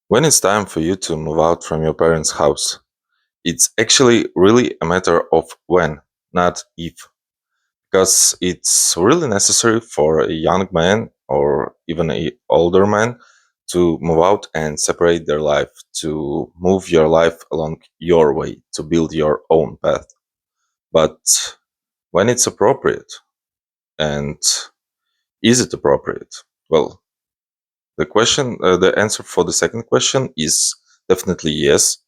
When it's time for you to move out from your parents' house, it's actually really a matter of when, not if, because it's really necessary for a young man or even a older man to move out and separate their life, to move your life along your way, to build your own path. But when it's appropriate, and is it appropriate? Well, the answer for the second question is definitely yes.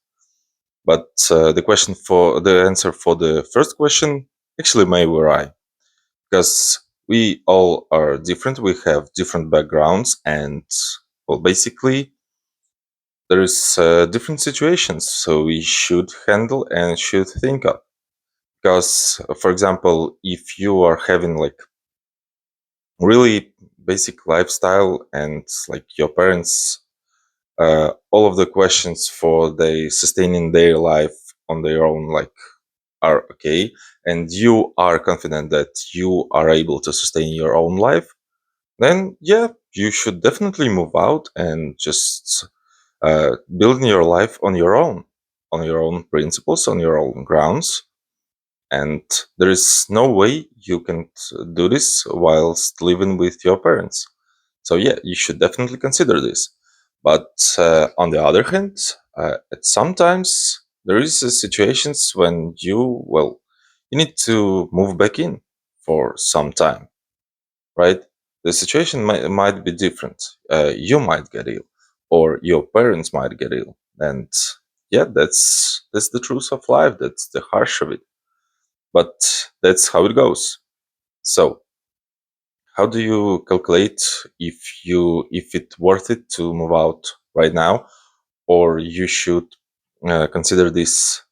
But the answer for the first question actually may vary because we all are different. We have different backgrounds, and well, basically, there is different situations. So we should handle and should think of. Because, for example, if you are having like really basic lifestyle and like your parents, all of the questions for they sustaining their life on their own, like are okay, and you are confident that you are able to sustain your own life, then yeah, you should definitely move out and just building your life on your own principles, on your own grounds. And there is no way you can do this whilst living with your parents. So yeah, you should definitely consider this. But on the other hand, at sometimes there is situations when you need to move back in for some time, right? The situation might be different. You might get ill, or your parents might get ill, and yeah, that's the truth of life. That's the harsh of it, but that's how it goes. So how do you calculate if it's worth it to move out right now, or you should consider this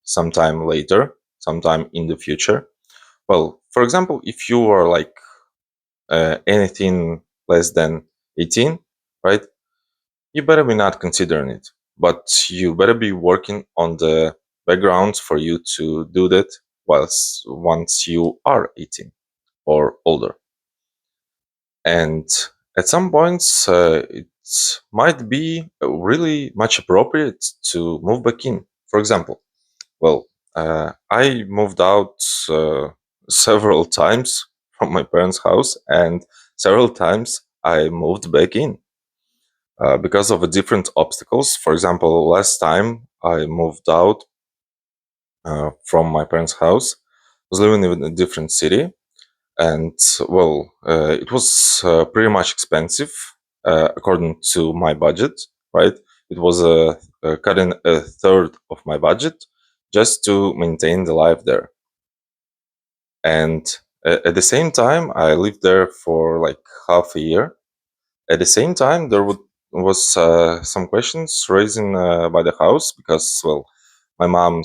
sometime later, sometime in the future? Well, for example, if you are like anything less than 18, right? You better be not considering it, but you better be working on the background for you to do that whilst once you are 18 or older. And at some points, it might be really much appropriate to move back in. For example, I moved out several times from my parents' house, and several times I moved back in because of different obstacles. For example, last time I moved out from my parents' house, was living in a different city, and it was pretty much expensive according to my budget, right? It was cutting a third of my budget just to maintain the life there. And at the same time, I lived there for like half a year. At the same time, was some questions raising by the house because, well, my mom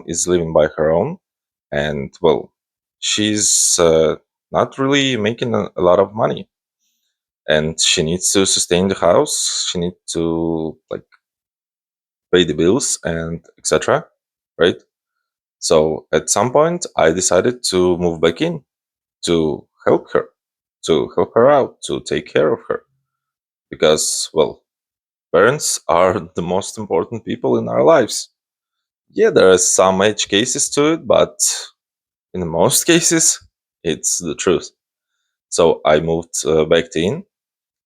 is living by her own, and well, she's not really making a lot of money, and she needs to sustain the house. She needs to like pay the bills and etc. Right? So at some point, I decided to move back in to help her out, to take care of her, because well, parents are the most important people in our lives. Yeah, there are some edge cases to it, but in most cases, it's the truth. So I moved back in,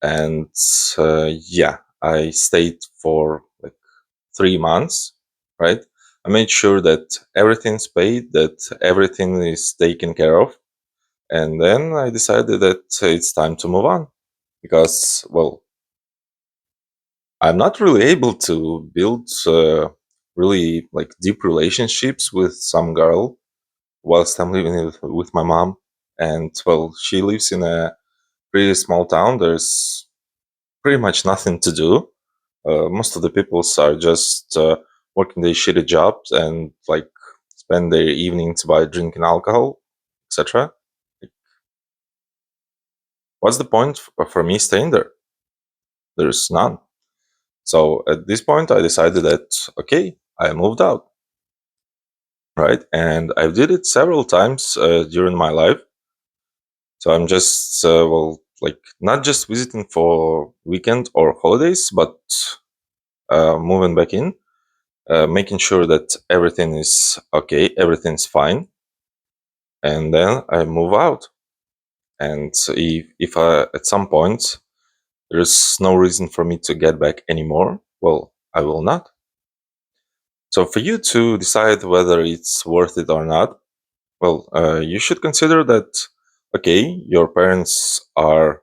and yeah, I stayed for like 3 months, right? I made sure that everything's paid, that everything is taken care of, and then I decided that it's time to move on because, well, I'm not really able to build really like deep relationships with some girl whilst I'm living with my mom. And well, she lives in a pretty small town. There's pretty much nothing to do. Most of the peoples are just working their shitty jobs and like spend their evenings by drinking alcohol, etc. What's the point for me staying there? There's none. So at this point, I decided that okay, I moved out, right? And I did it several times during my life. So I'm just like not just visiting for weekend or holidays, but moving back in, making sure that everything is okay, everything's fine, and then I move out. And if at some point there's no reason for me to get back anymore, well, I will not. So for you to decide whether it's worth it or not, well, you should consider that, okay, your parents are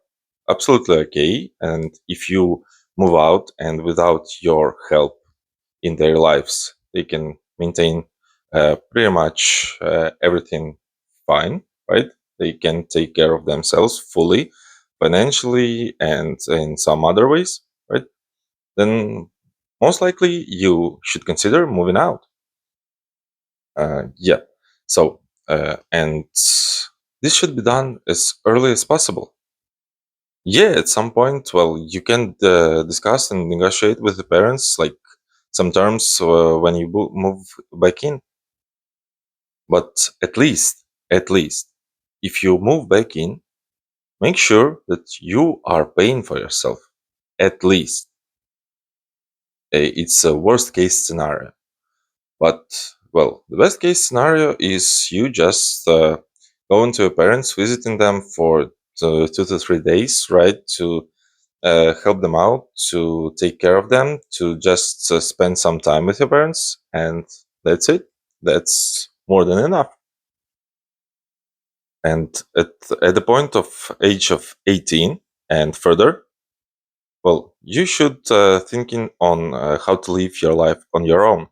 absolutely okay, and if you move out and without your help in their lives, they can maintain pretty much everything fine, right? They can take care of themselves fully, financially, and in some other ways, right? Then most likely you should consider moving out. Yeah. So, and this should be done as early as possible. Yeah, at some point, well, you can discuss and negotiate with the parents, like some terms when you move back in. But at least, if you move back in, make sure that you are paying for yourself. At least. It's a worst case scenario. But, well, the best case scenario is you just going to your parents, visiting them for 2 to 3 days, right? To help them out, to take care of them, to just spend some time with your parents, and that's it. That's more than enough. And at the point of age of 18 and further, well, you should thinking on how to live your life on your own,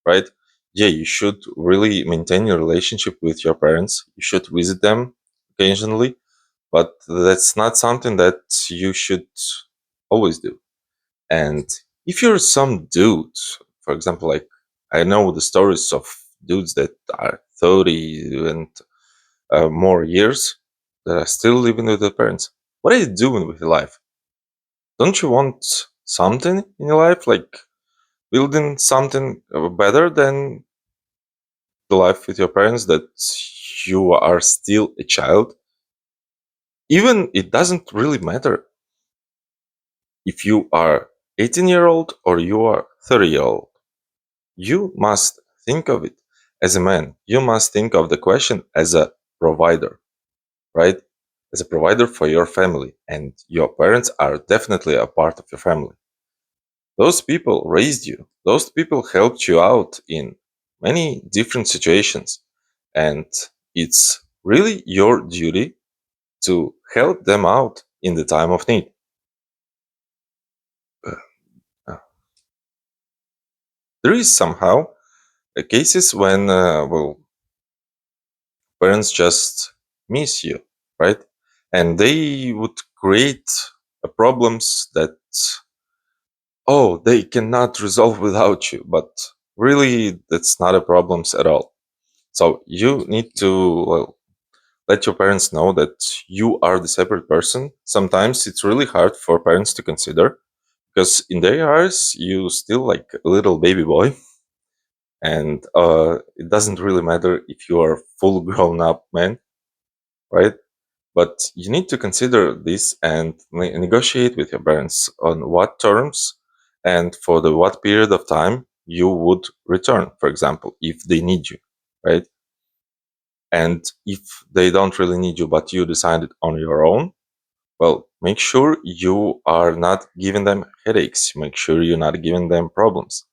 right? Yeah, you should really maintain your relationship with your parents. You should visit them occasionally, but that's not something that you should always do. And if you're some dude, for example, like I know the stories of dudes that are 30 and more years that are still living with their parents. What are you doing with your life? Don't you want something in your life, like building something better than the life with your parents that you are still a child? Even it doesn't really matter if you are 18-year-old or you are 30-year-old. You must think of it as a man. You must think of the question as a provider, right? As a provider for your family. And your parents are definitely a part of your family. Those people raised you, those people helped you out in many different situations. And it's really your duty to help them out in the time of need. Uh, There is somehow cases when, well, parents just miss you, right? And they would create problems that, oh, they cannot resolve without you. But really, that's not a problem at all. So you need to, well, let your parents know that you are the separate person. Sometimes it's really hard for parents to consider because in their eyes, you still like a little baby boy. And it doesn't really matter if you are full grown up man, right? But you need to consider this and negotiate with your parents on what terms and for the what period of time you would return, for example, if they need you, right? And if they don't really need you, but you decided on your own, well, make sure you are not giving them headaches. Make sure you're not giving them problems.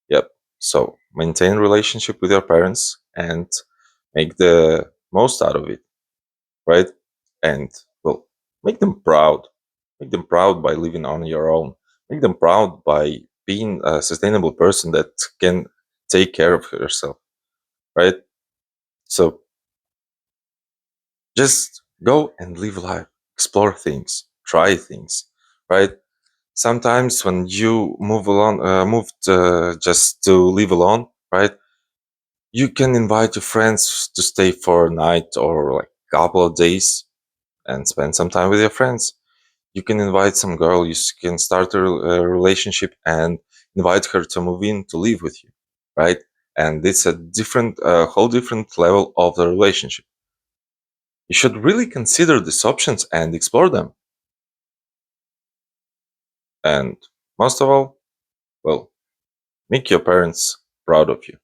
Yep. So maintain relationship with your parents and make the most out of it, right? And, well, make them proud. Make them proud by living on your own. Make them proud by being a sustainable person that can take care of yourself, right? So just go and live life, explore things, try things, right? Sometimes when you moved just to live alone, right? You can invite your friends to stay for a night or like a couple of days and spend some time with your friends. You can invite some girl, can start a relationship and invite her to move in to live with you, right? And it's a whole different level of the relationship. You should really consider these options and explore them. And most of all, well, make your parents proud of you.